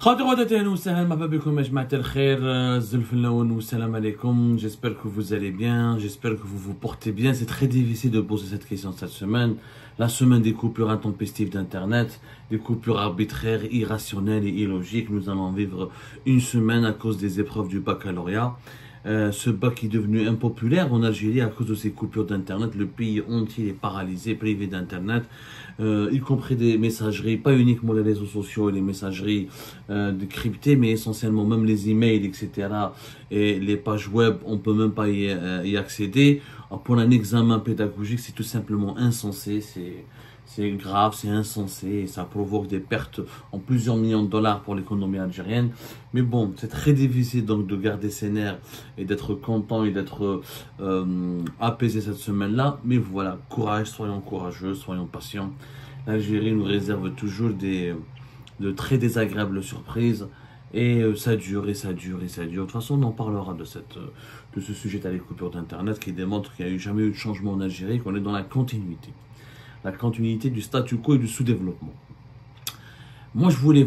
J'espère que vous allez bien, j'espère que vous vous portez bien. C'est très difficile de poser cette question cette semaine. La semaine des coupures intempestives d'Internet, des coupures arbitraires, irrationnelles et illogiques. Nous allons vivre une semaine à cause des épreuves du baccalauréat. Ce bac est devenu impopulaire en Algérie à cause de ces coupures d'Internet. Le pays entier est paralysé, privé d'Internet, y compris des messageries, pas uniquement les réseaux sociaux et les messageries cryptées, mais essentiellement même les emails, etc. Et les pages web, on peut même pas y accéder. Pour un examen pédagogique, c'est tout simplement insensé, c'est grave, c'est insensé et ça provoque des pertes en plusieurs millions de dollars pour l'économie algérienne. Mais bon, c'est très difficile donc de garder ses nerfs et d'être content et d'être apaisé cette semaine-là. Mais voilà, courage, soyons courageux, soyons patients. L'Algérie nous réserve toujours de très désagréables surprises. Et ça dure, et ça dure, et ça dure. De toute façon, on en parlera de ce sujet à les coupures d'Internet qui démontre qu'il n'y a jamais eu de changement en Algérie, qu'on est dans la continuité. La continuité du statu quo et du sous-développement. Moi, je voulais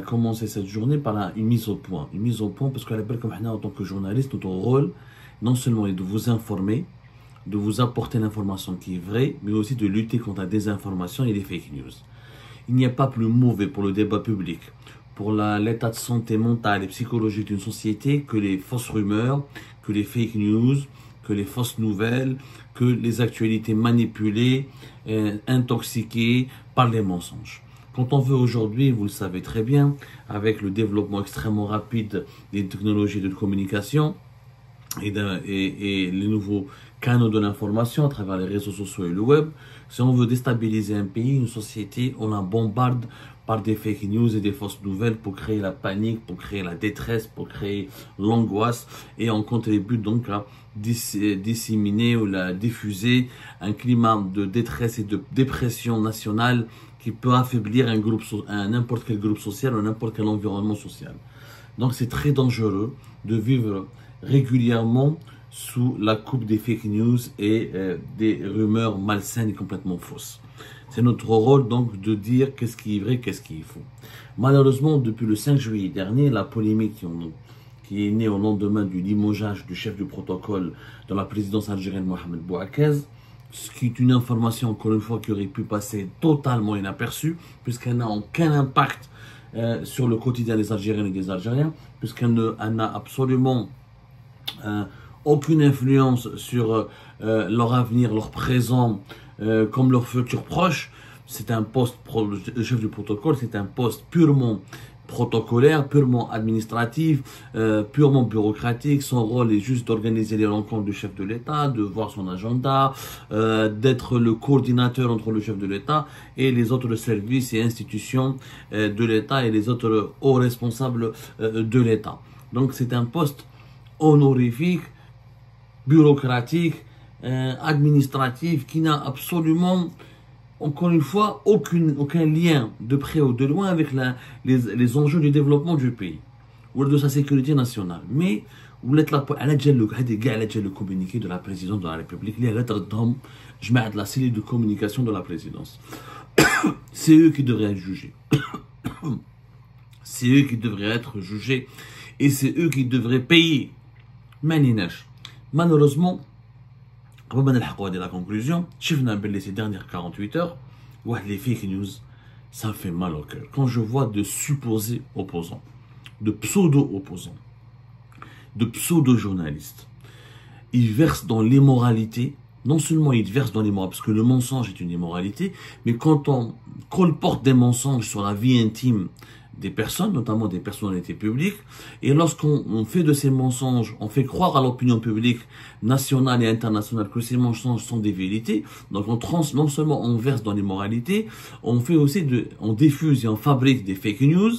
commencer cette journée par une mise au point. Une mise au point parce qu'à la belle comme en tant que journaliste, notre rôle, non seulement est de vous informer, de vous apporter l'information qui est vraie, mais aussi de lutter contre la désinformation et les fake news. Il n'y a pas plus mauvais pour le débat public, pour l'état de santé mentale et psychologique d'une société que les fausses rumeurs, que les fake news, que les fausses nouvelles, que les actualités manipulées, intoxiquées par les mensonges. Quand on veut aujourd'hui, vous le savez très bien, avec le développement extrêmement rapide des technologies de communication et les nouveaux canaux de l'information à travers les réseaux sociaux et le web, si on veut déstabiliser un pays, une société, on la bombarde par des fake news et des fausses nouvelles pour créer la panique, pour créer la détresse, pour créer l'angoisse. Et on contribue donc à disséminer ou la diffuser un climat de détresse et de dépression nationale qui peut affaiblir n'importe quel groupe social ou n'importe quel environnement social. Donc c'est très dangereux de vivre régulièrement sous la coupe des fake news et des rumeurs malsaines et complètement fausses. C'est notre rôle donc de dire qu'est-ce qui est vrai, qu'est-ce qui est faux. Malheureusement, depuis le 5 juillet dernier, la polémique qui est née au lendemain du limogeage du chef du protocole de la présidence algérienne Mohamed Bouazizi, ce qui est une information, encore une fois, qui aurait pu passer totalement inaperçue, puisqu'elle n'a aucun impact sur le quotidien des Algériennes et des Algériens, puisqu'elle n'a absolument aucune influence sur leur avenir, leur présent, comme leur futur proche. C'est un poste, le chef du protocole, c'est un poste purement protocolaire, purement administratif, purement bureaucratique. Son rôle est juste d'organiser les rencontres du chef de l'État, de voir son agenda, d'être le coordinateur entre le chef de l'État et les autres services et institutions de l'État et les autres hauts responsables de l'État. Donc c'est un poste honorifique, bureaucratique, administratif, qui n'a absolument, encore une fois, aucun lien de près ou de loin avec les enjeux du développement du pays ou de sa sécurité nationale. Mais vous êtes là pour le communiqué de la présidence de la République, les lettres d'homme, je mets de la cellule de communication de la présidence. C'est eux qui devraient être jugés. C'est eux qui devraient être jugés et c'est eux qui devraient payer. Malheureusement, avant de la conclusion, ces dernières 48 heures, les fake news, ça fait mal au cœur. Quand je vois de supposés opposants, de pseudo-opposants, de pseudo-journalistes, ils versent dans l'immoralité. Non seulement ils versent dans l'immoralité, parce que le mensonge est une immoralité, mais quand on colporte des mensonges sur la vie intime des personnes, notamment des personnalités publiques, et lorsqu'on fait de ces mensonges, on fait croire à l'opinion publique nationale et internationale que ces mensonges sont des vérités, donc non seulement on verse dans l'immoralité, on fait aussi on diffuse et on fabrique des fake news,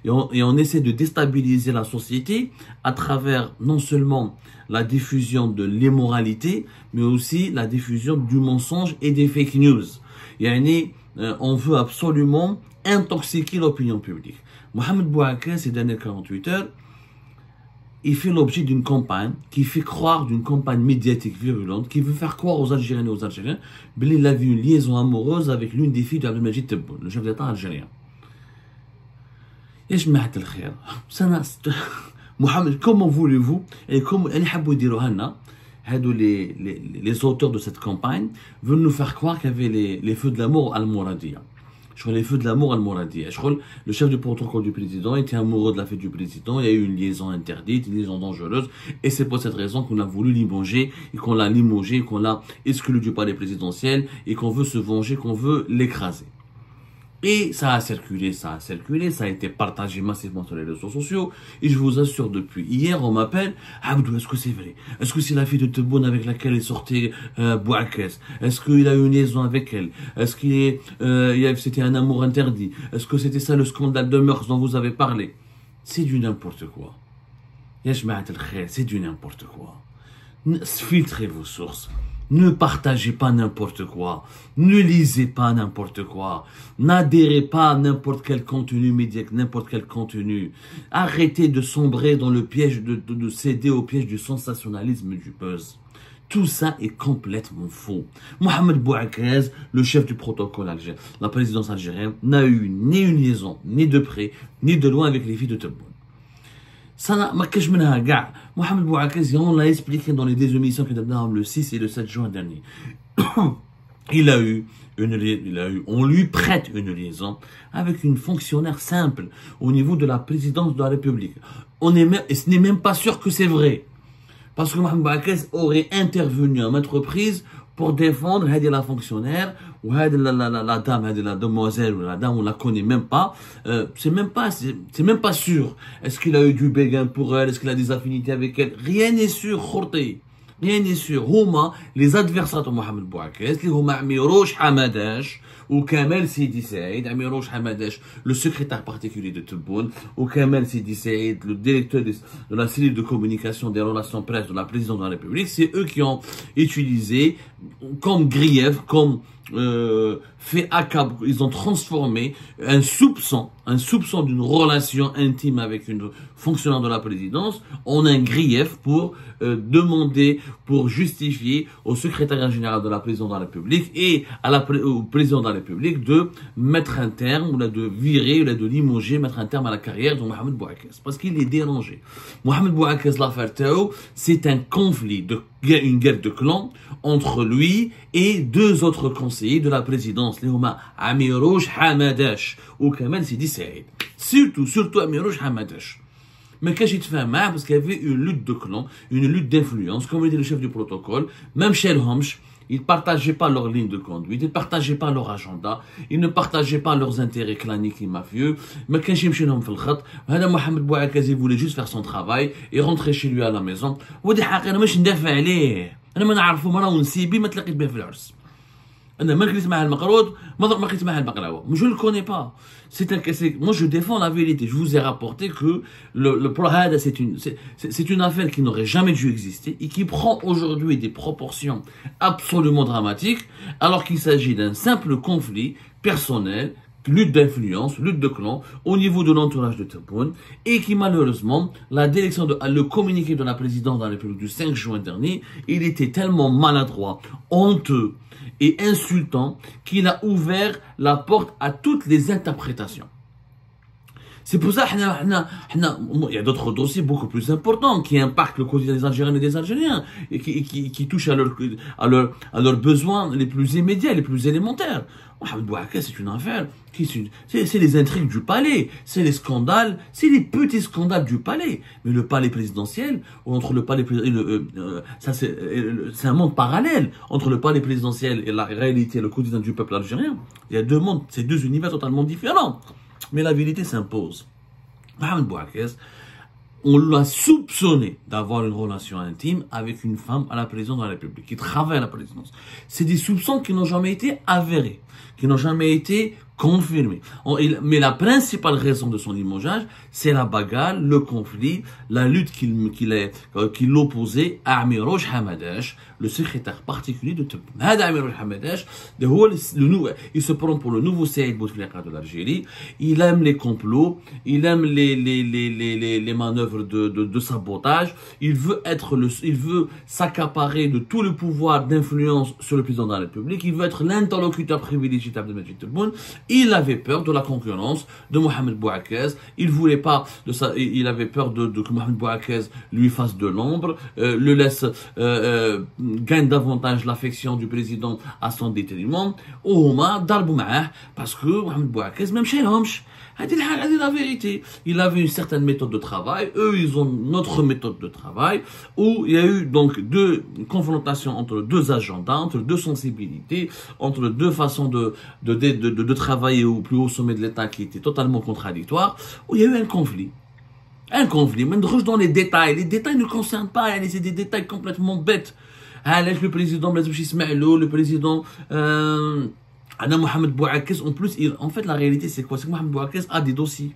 et on essaie de déstabiliser la société à travers non seulement la diffusion de l'immoralité, mais aussi la diffusion du mensonge et des fake news. On veut absolument intoxiquer l'opinion publique. Mohamed Bouazizi, ces dernières 48 heures, il fait l'objet d'une campagne qui fait croire, d'une campagne médiatique virulente, qui veut faire croire aux Algériennes et aux Algériens qu'il a vu une liaison amoureuse avec l'une des filles d'Abdelmajid Tebboune, le chef d'État algérien. يا جماعة الخير سنة محمد comment voulez-vous et comme اللي حبوا يديروها لنا هادو les auteurs de cette campagne veulent nous faire croire qu'il y avait les feux de l'amour à Al-Mouradia. Je crois les feux de l'amour à Al-Mouradia. Je crois le chef du protocole du président était amoureux de la fête du président. Il y a eu une liaison interdite, une liaison dangereuse. Et c'est pour cette raison qu'on a voulu limoger, et qu'on l'a limogé, qu'on l'a exclu du palais présidentiel, et qu'on veut se venger, qu'on veut l'écraser. Et ça a circulé, ça a été partagé massivement sur les réseaux sociaux. Et je vous assure, depuis hier, on m'appelle, Abdou, est-ce que c'est vrai? Est-ce que c'est la fille de Tebboune avec laquelle est sorti Bouakès? Est-ce qu'il a eu une liaison avec elle? Est-ce c'était un amour interdit? Est-ce que c'était ça le scandale de mœurs dont vous avez parlé? C'est du n'importe quoi. C'est du n'importe quoi. Filtrez vos sources. Ne partagez pas n'importe quoi. Ne lisez pas n'importe quoi. N'adhérez pas à n'importe quel contenu médiatique, n'importe quel contenu. Arrêtez de sombrer dans le piège, de céder au piège du sensationnalisme, du buzz. Tout ça est complètement faux. Mohamed Bouakès, le chef du protocole algérien, la présidence algérienne, n'a eu ni une liaison, ni de près, ni de loin avec les filles de Tebboune. Ça ma كاش منها كاع. Mohamed Bouakès, on l'a expliqué dans les deux émissions que nous avons le 6 et le 7 juin dernier. On lui prête une liaison avec une fonctionnaire simple au niveau de la présidence de la République. Et ce n'est même pas sûr que c'est vrai. Parce que Mohamed Bouakès aurait intervenu à maintes reprises pour défendre la fonctionnaire ou la dame, la demoiselle ou la dame, on la connaît même pas. C'est même pas sûr. Est-ce qu'il a eu du béguin pour elle? Est-ce qu'il a des affinités avec elle? Rien n'est sûr, Khorti. Rien n'est sûr. Huma, les adversaires de Mohamed Bouakès, les Huma Amirouche Hamadash, ou Kamel Sidi Saïd, Amirouche Hamadash, le secrétaire particulier de Tebboune, ou Kamel Sidi Saïd, le directeur de la cellule de communication des relations presse de la présidence de la République, c'est eux qui ont utilisé comme grief, comme fait accab, ils ont transformé un soupçon d'une relation intime avec une fonctionnaire de la présidence en un grief pour demander, pour justifier au secrétaire général de la présidence de la République et au président de la République de mettre un terme, ou là de virer, ou là de limoger, mettre un terme à la carrière de Mohamed Bouakès, parce qu'il est dérangé. Mohamed Bouakès, l'affaire Tao, c'est un conflit, une guerre de clans entre lui et deux autres conseillers de la présidence, les Huma Amirouche Hamadash ou Kamel Sidi Saïd. Surtout Amirouche Hamadash. Mais qu'est-ce qu'il fait mal? Parce qu'il y avait une lutte de clans, une lutte d'influence, comme le dit le chef du protocole, même chez le Homch, ils ne partageaient pas leur ligne de conduite, ils ne partageaient pas leur agenda, ils ne partageaient pas leurs intérêts claniques et mafieux. Mais quand j'ai m'chinoum fil khat, Mohamed Bouakès voulait juste faire son travail et rentrer chez lui à la maison. ودي حقيقة أنا مش ندافع عليه، أنا ما نعرفه مرة ونسيبي ما تلاقيت به في العرس. أنا ما كليت معاه المقروض، ما كليت معاه البقلاوة. Je ne le connais pas. Moi je défends la vérité. Je vous ai rapporté que le Prohada c'est une affaire qui n'aurait jamais dû exister et qui prend aujourd'hui des proportions absolument dramatiques alors qu'il s'agit d'un simple conflit personnel, lutte d'influence, lutte de clan au niveau de l'entourage de Tebboune et qui malheureusement, le communiqué de la présidente de la République du 5 juin dernier, il était tellement maladroit, honteux et insultant qu'il a ouvert la porte à toutes les interprétations. C'est pour ça il y a d'autres dossiers beaucoup plus importants qui impactent le quotidien des Algériens et des Algériens et qui touchent à leurs besoins les plus immédiats, les plus élémentaires. Mohamed Bouakès, c'est une affaire, c'est les intrigues du palais, c'est les scandales, c'est les petits scandales du palais. Mais le palais présidentiel, ou entre le palais c'est un monde parallèle entre le palais présidentiel et la réalité, le quotidien du peuple algérien. Il y a deux mondes, c'est deux univers totalement différents. Mais la vérité s'impose. Mohamed Bouakès, on l'a soupçonné d'avoir une relation intime avec une femme à la présidence de la République, qui travaille à la présidence. C'est des soupçons qui n'ont jamais été avérés, qui n'ont jamais été confirmés. Mais la principale raison de son limogeage, c'est la bagarre, le conflit, la lutte qui l'opposait à Amirouche Hamadash, le secrétaire particulier de Tebboune. Amirouche Hamadash, il se prend pour le nouveau Saïd Bouteflika de l'Algérie. Il aime les complots, il aime les manœuvres de sabotage. Il veut s'accaparer de tout le pouvoir d'influence sur le président de la République. Il veut être l'interlocuteur privilégié Rachid Abdelmajid Tebboune, il avait peur de la concurrence de Mohamed Bouaké. Il voulait pas de ça, il avait peur que Mohamed Bouaké lui fasse de l'ombre, le laisse gagne davantage l'affection du président à son détriment. Ouma darbou ma'ah parce que Mohamed Bouaké même chez l'homme. C'est la vérité. Il avait une certaine méthode de travail. Eux, ils ont notre méthode de travail où il y a eu donc deux confrontations entre deux agendas, entre deux sensibilités, entre deux façons de travailler au plus haut sommet de l'État qui étaient totalement contradictoires, où il y a eu un conflit. Un conflit. Même dans les détails. Les détails ne concernent pas, c'est des détails complètement bêtes. Le président Blaise Ismaïlo, le président, Anna Mohamed Bouaké, en plus, en fait, la réalité, c'est quoi? C'est que Mohamed Bouaké a des dossiers.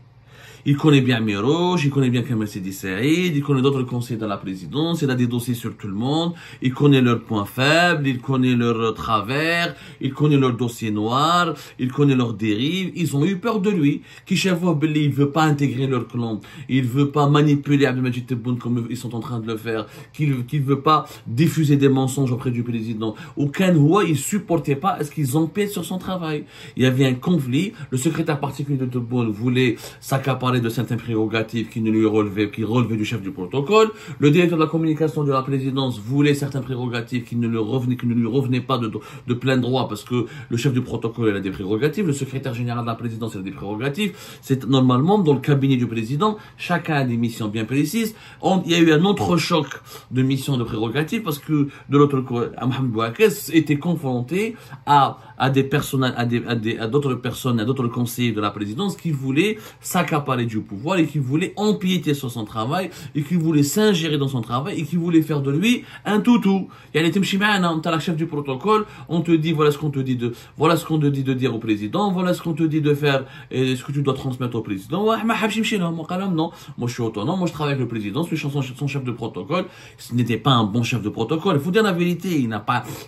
Il connaît bien Miroche, il connaît bien Kamel Sidi Saïd, il connaît d'autres conseillers de la présidence, il a des dossiers sur tout le monde, il connaît leurs points faibles, il connaît leurs travers, il connaît leurs dossiers noirs, il connaît leurs dérives. Ils ont eu peur de lui. Kishavou Belli, il veut pas intégrer leur clan, il veut pas manipuler Abdelmajid Tebboune comme ils sont en train de le faire, qu'il veut pas diffuser des mensonges auprès du président. Aucun Houa, il supportait pas est-ce qu'ils empiètent sur son travail. Il y avait un conflit, le secrétaire particulier de Tebboune voulait s'accaparer de certaines prérogatives qui relevaient du chef du protocole. Le directeur de la communication de la présidence voulait certaines prérogatives qui ne lui revenaient pas de plein droit parce que le chef du protocole il a des prérogatives, le secrétaire général de la présidence il a des prérogatives. C'est normalement dans le cabinet du président, chacun a des missions bien précises. Il y a eu un autre choc de missions de prérogatives parce que de l'autre côté, Mohamed Bouaké était confronté à des personnes, à d'autres personnes, à d'autres conseillers de la présidence qui voulaient s'accaparer du pouvoir et qui voulaient empiéter sur son travail et qui voulaient s'ingérer dans son travail et qui voulaient faire de lui un toutou. Il y a les Timchimana, t'as la chef du protocole, on te dit voilà ce qu'on te dit de dire au président, voilà ce qu'on te dit de faire et ce que tu dois transmettre au président. Non, moi je suis autonome, moi je travaille avec le président, je suis son chef de protocole. Ce n'était pas un bon chef de protocole. Il faut dire la vérité,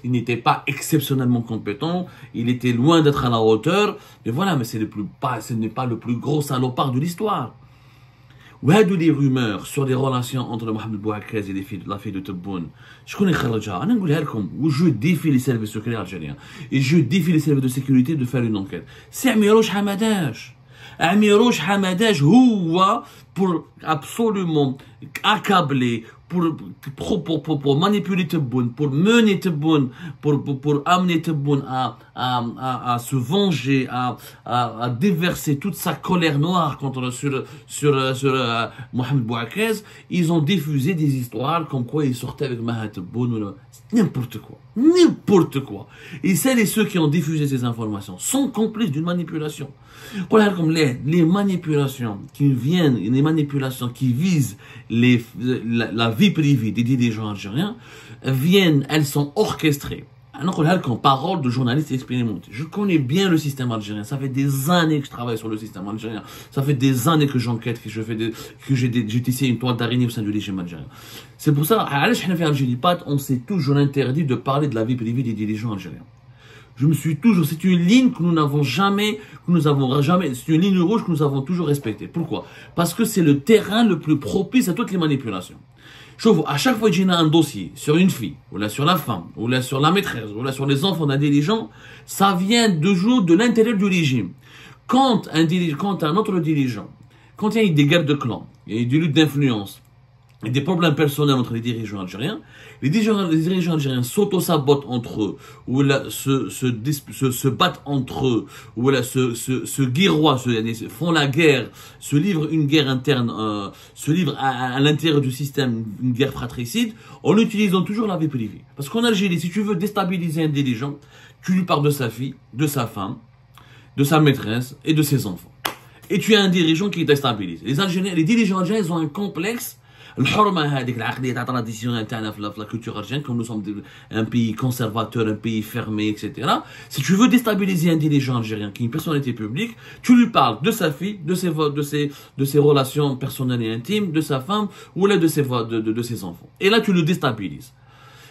il n'était pas exceptionnellement compétent. Il était loin d'être à la hauteur, mais voilà, mais ce n'est pas le plus gros salopard de l'histoire. Où est les rumeurs sur les relations entre Mohamed Bouaké et la fille de Tebboune? Je connais Khaladja, je défie les services secrets algériens et je défie les services de sécurité de faire une enquête. C'est Amirouche Hamadaj. Amirouche Hamadaj, pour absolument accabler, pour manipuler Tebboune, pour mener Tebboune, pour amener Tebboune à se venger, à déverser toute sa colère noire sur Mohamed Bouaké. Ils ont diffusé des histoires comme quoi il sortait avec Maha Tebboune, n'importe quoi. N'importe quoi. Et celles et ceux qui ont diffusé ces informations sont complices d'une manipulation. Voilà comme les manipulations qui viennent, les manipulations qui visent la vie privée des dirigeants algériens, elles sont orchestrées. En parole de journalistes expérimentés. Je connais bien le système algérien. Ça fait des années que je travaille sur le système algérien. Ça fait des années que j'enquête, que j'ai tissé une toile d'araignée au sein du régime algérien. C'est pour ça, on s'est toujours interdit de parler de la vie privée des dirigeants algériens. C'est une ligne que nous n'avons jamais, c'est une ligne rouge que nous avons toujours respectée. Pourquoi? Parce que c'est le terrain le plus propice à toutes les manipulations. À chaque fois que j'ai un dossier sur une fille, ou là sur la femme, ou là sur la maîtresse, ou là sur les enfants d'un dirigeant, ça vient de l'intérieur du régime. Quand un autre dirigeant, quand il y a eu des guerres de clans, il y a eu des luttes d'influence, et des problèmes personnels entre les dirigeants algériens, les dirigeants algériens s'auto-sabotent entre eux, ou là, se battent entre eux, ou là, se guerroient, font la guerre, se livrent une guerre interne, se livrent à l'intérieur du système une guerre fratricide, en utilisant toujours la vie privée. Parce qu'en Algérie, si tu veux déstabiliser un dirigeant, tu lui parles de sa fille, de sa femme, de sa maîtresse et de ses enfants. Et tu as un dirigeant qui est déstabilisé. Les dirigeants algériens, ils ont un complexe. La tradition interne la culture algérienne, comme nous sommes un pays conservateur, un pays fermé, etc. Si tu veux déstabiliser un dirigeant algérien qui est une personnalité publique, tu lui parles de sa fille, de ses relations personnelles et intimes, de sa femme, ou là de ses enfants. Et là, tu le déstabilises.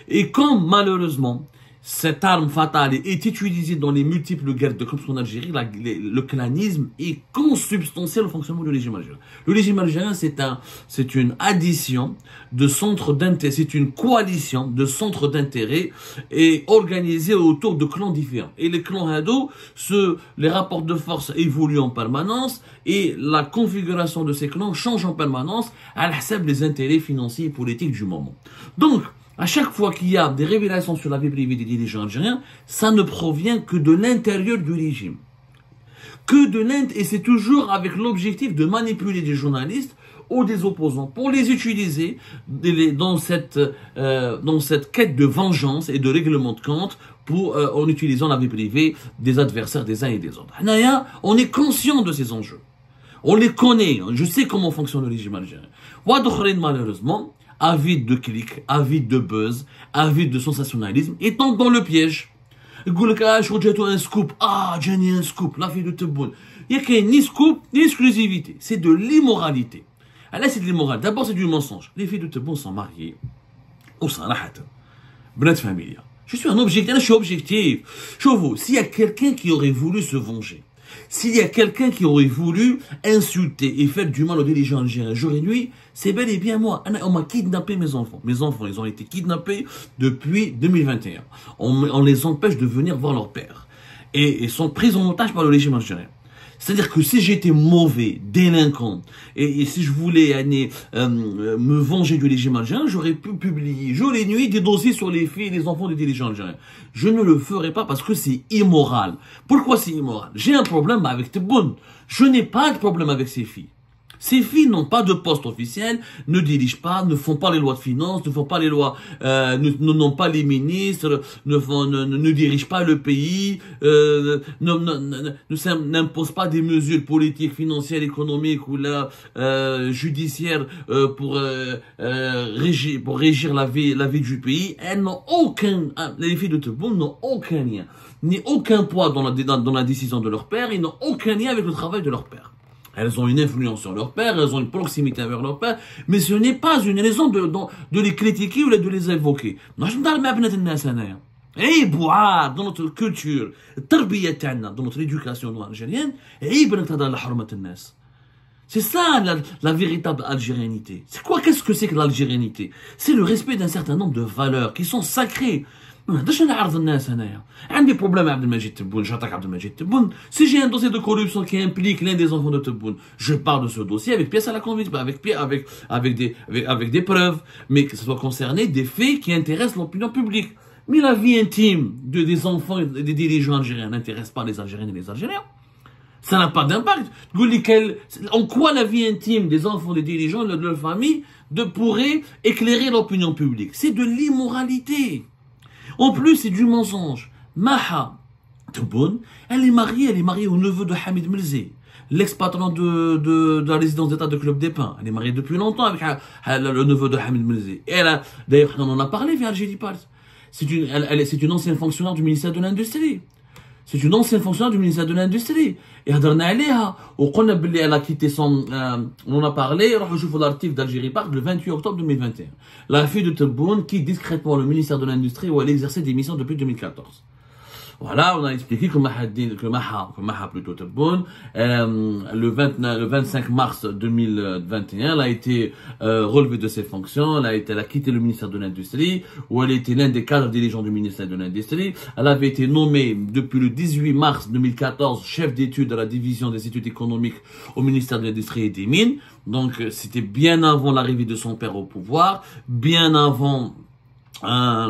Et quand, malheureusement, cette arme fatale est utilisée dans les multiples guerres de comme en Algérie, le clanisme est consubstantiel au fonctionnement du régime algérien. Le régime algérien, c'est une addition de centres d'intérêt, c'est une coalition de centres d'intérêt et organisée autour de clans différents. Et les clans hado, les rapports de force évoluent en permanence et la configuration de ces clans change en permanence à la des intérêts financiers et politiques du moment. Donc, à chaque fois qu'il y a des révélations sur la vie privée des dirigeants algériens, ça ne provient que de l'intérieur du régime. Et c'est toujours avec l'objectif de manipuler des journalistes ou des opposants pour les utiliser dans cette quête de vengeance et de règlement de compte en utilisant la vie privée des adversaires des uns et des autres. On est conscient de ces enjeux. On les connaît. Je sais comment fonctionne le régime algérien. Malheureusement, avide de clics, avide de buzz, avide de sensationnalisme, et tombe dans le piège. Il dit un scoop, j'ai un scoop, la fille de Tebboune. Il n'y a ni scoop, ni exclusivité. C'est de l'immoralité. Là, c'est de l'immoralité. D'abord, c'est du mensonge. Les filles de Tebboune sont mariées. Au Sarahat. Bnat familia. Je suis objectif. Je vous, s'il y a quelqu'un qui aurait voulu se venger, s'il y a quelqu'un qui aurait voulu insulter et faire du mal aux dirigeants algériens jour et nuit, c'est bel et bien moi. On m'a kidnappé mes enfants. Mes enfants, ils ont été kidnappés depuis 2021. On les empêche de venir voir leur père. Et ils sont pris en otage par le régime algérien. C'est-à-dire que si j'étais mauvais, délinquant, et si je voulais me venger du régime algérien, j'aurais pu publier jour et nuit des dossiers sur les filles et les enfants des dirigeants algériens. Je ne le ferai pas parce que c'est immoral. Pourquoi c'est immoral? J'ai un problème avec Tebboune. Je n'ai pas de problème avec ces filles. Ces filles n'ont pas de poste officiel, ne dirigent pas, ne font pas les lois de finances, ne font pas les lois, n'ont pas les ministres, ne dirigent pas le pays, n'imposent pas des mesures politiques, financières, économiques ou judiciaires pour régir la vie du pays. Elles n'ont les filles de Tebboune n'ont aucun lien, ni aucun poids dans la décision de leur père, ils n'ont aucun lien avec le travail de leur père. Elles ont une influence sur leur père, elles ont une proximité avec leur père, mais ce n'est pas une raison de les critiquer ou de les évoquer. Dans notre culture, dans notre éducation algérienne, c'est ça la véritable algérianité. Qu'est-ce que c'est que l'algérianité? C'est le respect d'un certain nombre de valeurs qui sont sacrées. Un des problèmes avec Abdelmajid Tebboune, j'attaque Abdelmajid Tebboune. Si j'ai un dossier de corruption qui implique l'un des enfants de Tebboune, je parle de ce dossier avec pièce à la conviction, avec des preuves, mais que ce soit concerné des faits qui intéressent l'opinion publique. Mais la vie intime des enfants et des dirigeants algériens n'intéresse pas les Algériennes et les Algériens. Ça n'a pas d'impact. En quoi la vie intime des enfants, des dirigeants, de leur famille, pourrait éclairer l'opinion publique? C'est de l'immoralité. En plus, c'est du mensonge. Maha Tebboune, elle est mariée au neveu de Hamid Melzi, l'ex-patron de la résidence d'État de Club des Pins. Elle est mariée depuis longtemps avec le neveu de Hamid Melzi. D'ailleurs, on en a parlé via Algérie Pals. C'est une ancienne fonctionnaire du ministère de l'Industrie. C'est une ancienne fonctionnaire du ministère de l'Industrie. Et elle a quitté son... on en a parlé, je vous l'article d'Algérie Park le 28 octobre 2021. La fille de Tebboune quitte discrètement le ministère de l'Industrie où elle exerçait des missions depuis 2014. Voilà, on a expliqué que Maha plutôt Tebboune, le 25 mars 2021, elle a été relevée de ses fonctions, elle a quitté le ministère de l'Industrie, où elle était l'un des cadres dirigeants du ministère de l'Industrie. Elle avait été nommée depuis le 18 mars 2014 chef d'études à la division des études économiques au ministère de l'Industrie et des Mines. Donc c'était bien avant l'arrivée de son père au pouvoir, bien avant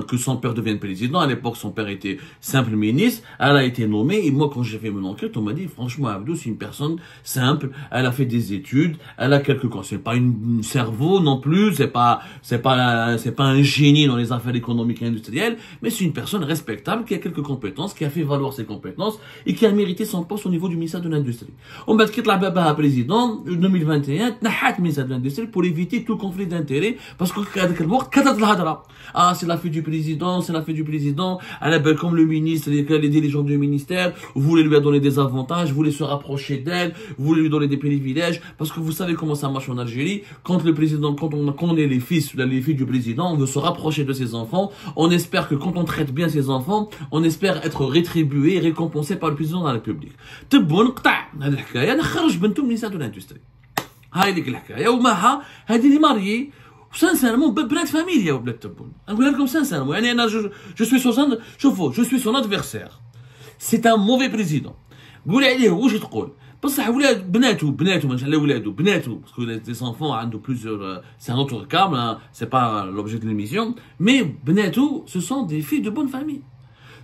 que son père devienne président. À l'époque, son père était simple ministre. Elle a été nommée. Et moi, quand j'ai fait mon enquête, on m'a dit, franchement, Abdou, c'est une personne simple. Elle a fait des études. Elle a quelques quoi. C'est pas un cerveau non plus. C'est pas un génie dans les affaires économiques et industrielles. Mais c'est une personne respectable qui a quelques compétences, qui a fait valoir ses compétences et qui a mérité son poste au niveau du ministère de l'Industrie. On m'a dit que la baba à président, 2021, le ministère de l'Industrie pour éviter tout conflit d'intérêts. Parce que, c'est la fille du président, c'est la fille du président. Elle est belle comme le ministre, les dirigeants du ministère. Vous voulez lui donner des avantages, vous voulez se rapprocher d'elle, vous voulez lui donner des privilèges. Parce que vous savez comment ça marche en Algérie. Quand on est les filles du président, on veut se rapprocher de ses enfants. On espère que quand on traite bien ses enfants, on espère être rétribué et récompensé par le président de la République. تبون نقطع هذه الحكايه نخرج بنته من نساء الاندستري. هاي ديك الحكايه ومعها هذه اللي ماريي وسانسيرمون بنات فاميليا وبنات تبون. نقول لكم سانسيرمون يعني انا جو سوي شوفوا جو سوي سون ادفيرسير. سي ان موفي بريزيدون. قولي عليه واش تقول بصح ولاد بناتو ماشي على ولادو بناتو باسكو لي زانفون عنده بلوزيور سي ان اوتر كام سي با لوبجي دو ليميسيون مي بناتو سو سون دي filles de bonne famille.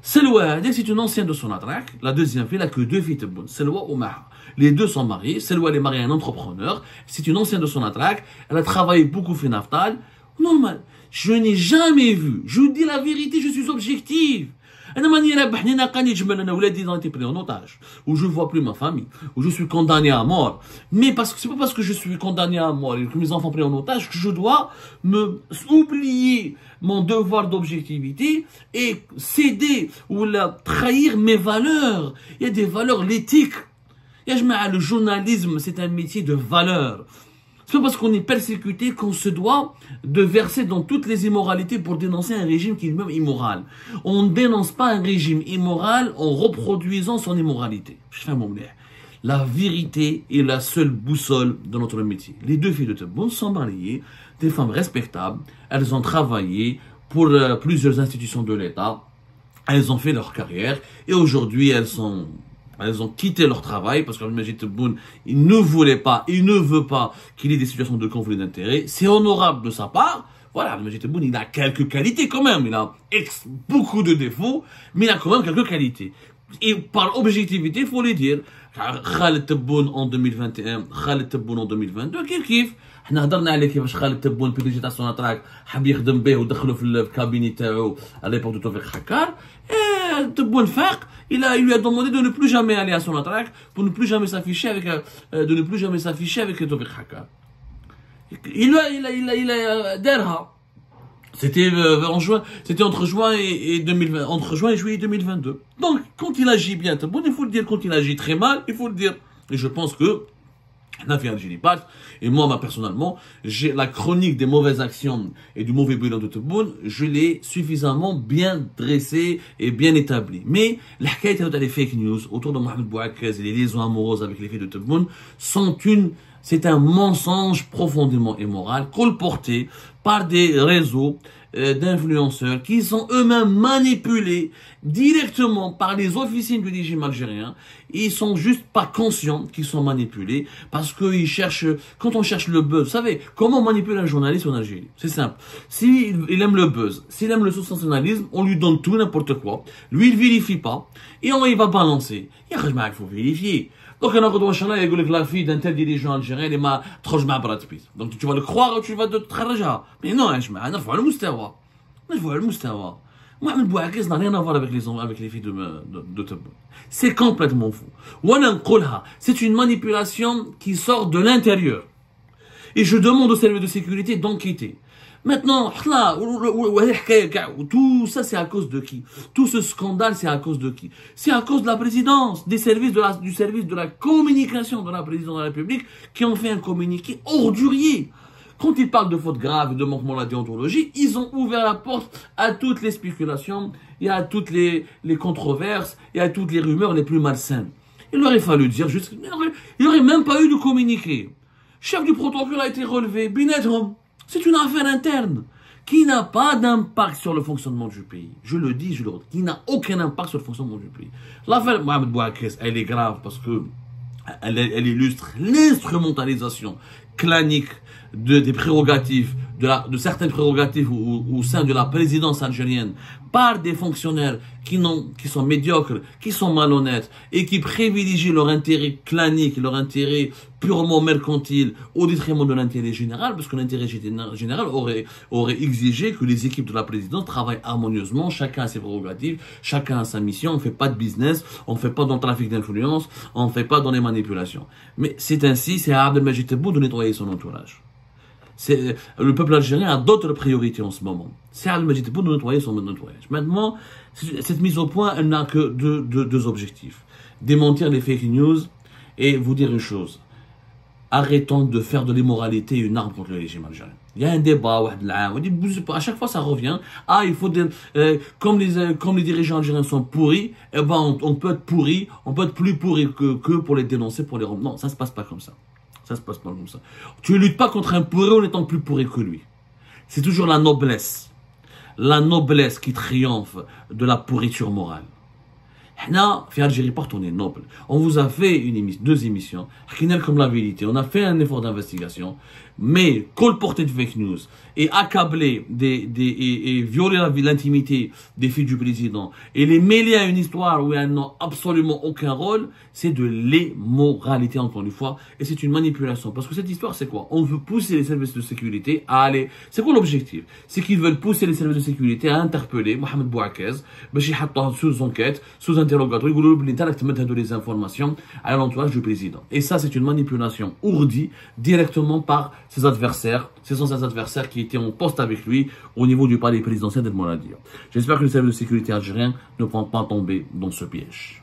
Selwa, c'est une ancienne de son attraque. La deuxième fille, elle a que 2 filles de bonne. Selwa ou Maha. Les deux sont mariés. Selwa, elle est mariée à un entrepreneur. C'est une ancienne de son attraque. Elle a travaillé beaucoup fait Naftal. Normal. Je n'ai jamais vu. Je vous dis la vérité, je suis objectif. Où je ne vois plus ma famille, où je suis condamné à mort. Mais c'est pas parce que je suis condamné à mort et que mes enfants pris en otage que je dois me oublier mon devoir d'objectivité et céder ou trahir mes valeurs. Il y a des valeurs, l'éthique. Le journalisme, c'est un métier de valeurs. C'est pas parce qu'on est persécuté qu'on se doit de verser dans toutes les immoralités pour dénoncer un régime qui est lui-même immoral. On ne dénonce pas un régime immoral en reproduisant son immoralité. La vérité est la seule boussole de notre métier. Les 2 filles de Tebboune sont mariées, des femmes respectables. Elles ont travaillé pour plusieurs institutions de l'État. Elles ont fait leur carrière et aujourd'hui elles ont quitté leur travail parce que Majid Tebboune, il ne voulait pas, il ne veut pas qu'il y ait des situations de conflit d'intérêts. C'est honorable de sa part. Voilà, Majid Tebboune, il a quelques qualités quand même. Il a beaucoup de défauts, mais il a quand même quelques qualités. Et par objectivité, il faut le dire. Khaled Tebboune en 2021, Khaled Tebboune en 2022, كيف حنا هضرنا على كيفاش خالد تبون بيديجي تاع سوناتراك حاب يخدم به ودخلوا في الكابيني تاعو على ليبوك دو توفيق حكار. Tebboune فاق il lui a demandé de ne plus jamais aller à Sonatrach pour ne plus jamais s'afficher avec Tawfiq Hakkar. Il a d'erha. C'était entre juin et 2020, entre juin et juillet 2022. Donc quand il agit bien Tebboune, il faut le dire, quand il agit très mal, il faut le dire. Et je pense que et moi, personnellement, j'ai la chronique des mauvaises actions et du mauvais bilan de Tebboune, je l'ai suffisamment bien dressé et bien établi. Mais les fake news autour de Mohamed Bouakrez et les liaisons amoureuses avec les filles de Tebboune c'est un mensonge profondément immoral, colporté par des réseaux d'influenceurs qui sont eux-mêmes manipulés directement par les officines du régime algérien. Ils sont juste pas conscients qu'ils sont manipulés parce qu'ils cherchent, quand on cherche le buzz, vous savez, comment manipuler un journaliste en Algérie? C'est simple. S'il aime le buzz, s'il aime le sensationnalisme, on lui donne tout, n'importe quoi. Lui, il vérifie pas. Et il va balancer. Il faut vérifier. Donc, il y a la fille d'un tel dirigeant algérien, elle m'a trop ma Brad Pitt. Donc, tu vas le croire ou tu vas te tcharraja. Mais non, je vais voir le mustawa. Mohamed Bouakrez n'a rien à voir avec les filles de Tebboune. C'est complètement faux. C'est une manipulation qui sort de l'intérieur. Et je demande aux services de sécurité d'enquêter. Maintenant, tout ça c'est à cause de qui? Tout ce scandale c'est à cause de qui? C'est à cause de la présidence, du service de la communication de la présidence de la République qui ont fait un communiqué ordurier. Quand ils parlent de fautes graves et de manquement à la déontologie, ils ont ouvert la porte à toutes les spéculations et à toutes les controverses et à toutes les rumeurs les plus malsaines. Il aurait fallu dire juste, il n'y aurait même pas eu de communiqué. Chef du protocole a été relevé, Binedhom. C'est une affaire interne qui n'a pas d'impact sur le fonctionnement du pays. Je le dis, je le redis, qui n'a aucun impact sur le fonctionnement du pays. L'affaire Mohamed Bouakrez, elle est grave parce que elle illustre l'instrumentalisation clanique des prérogatives, de certaines prérogatives au sein de la présidence algérienne par des fonctionnaires qui sont médiocres, qui sont malhonnêtes et qui privilégient leur intérêt clanique, leur intérêt purement mercantile au détriment de l'intérêt général, parce que l'intérêt général aurait exigé que les équipes de la présidence travaillent harmonieusement, chacun a ses prérogatives, chacun a sa mission, on ne fait pas de business, on ne fait pas dans le trafic d'influence, on ne fait pas dans les manipulations. Mais c'est ainsi, c'est à Abdelmajid Tebboune de nettoyer son entourage. Le peuple algérien a d'autres priorités en ce moment. C'est Al-Majid pour nous nettoyer son nettoyage. Maintenant, cette mise au point, elle n'a que deux objectifs. Démentir les fake news et vous dire une chose. Arrêtons de faire de l'immoralité une arme contre le régime algérien. Il y a un débat, à chaque fois ça revient. Ah, il faut comme les dirigeants algériens sont pourris, eh ben on peut être pourri, on peut être plus pourri que pour les dénoncer, pour les rendre. Non, ça se passe pas comme ça. Ça se passe pas comme ça. Tu ne luttes pas contre un pourri en étant plus pourri que lui. C'est toujours la noblesse qui triomphe de la pourriture morale. Là, en Algérie, partout on est noble. On vous a fait deux émissions, comme la vérité. On a fait un effort d'investigation, mais colporter de fake news et accabler et violer l'intimité des filles du président et les mêler à une histoire où elles n'ont absolument aucun rôle, c'est de l'immoralité encore une fois, et c'est une manipulation. Parce que cette histoire, c'est quoi? On veut pousser les services de sécurité à aller. C'est quoi l'objectif? C'est qu'ils veulent pousser les services de sécurité à interpeller Mohamed Bouakez, sous enquête, sous interrogatoire, de les informations à l'entourage du président. Et ça, c'est une manipulation ourdie directement par ses adversaires. Ce sont ses adversaires qui étaient en poste avec lui au niveau du palais présidentiel d'El Monadir. J'espère que les services de sécurité algériens ne vont pas tomber dans ce piège.